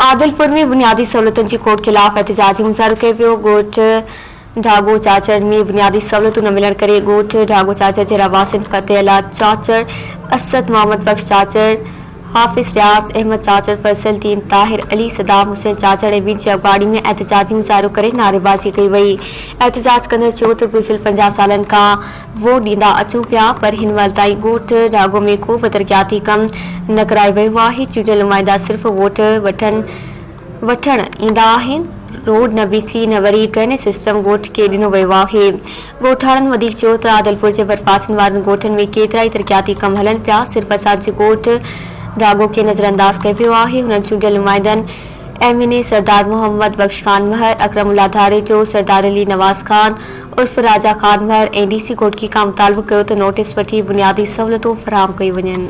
आदिलपुर में बुनियादी सहूलतुनि जी खोट खिलाफ़ एहतजाजी मुज़ाहिरो कयो वियो। ॻोठ ढागो चाचड़ में बुनियादी सहूलतूं न मिलण करे ॻोठ ढागो चाचड़ जे रवासिन फतेह अला चाचड़, असद मोहम्मद बख्श चाचड़, हाफिज़ रियाज़ अहमद चाचड़, फैसल दीन ताहिर अली, सदाम हुसैन चाचड़ ऐं वीर जी अॻवानी में एहतजाजी मुज़ाहिरो करे नारेबाज़ी कई वई। एहतजाज कंदड़ चयो त गुज़िरियल 50 सालनि खां वोट ॾींदा अचूं पिया पर हिन महिल ताईं ॻोठ ढागो में को बि तरक़ियाती कम न करायो वियो आहे। चूंडियल नुमाइंदा सिर्फ़ वोट वठण ईंदा आहिनि। रोड न बिजली न वरी ड्रेनेज सिस्टम ॻोठ खे ॾिनो वियो आहे। ॻोठाणनि वधीक चयो त आदिलपुर जे भरपासनि वारनि ॻोठनि में केतिरा ई तरक़ियाती कम हलनि पिया, सिर्फ़ असांजे ॻोठ ढागो खे नज़रअंदाज कयो वियो आहे। हुननि चूंडियल नुमाइंदनि MNA सरदार मोहम्मद बख्श खान महर, अकरमुल्ला धारेजो, सरदार अली नवाज़ खान उर्फ राजा खान महर ऐं DC कोटकी खां मुतालबो कयो त नोटिस वठी बुनियादी सहूलतूं फ़राहम कयूं वञनि।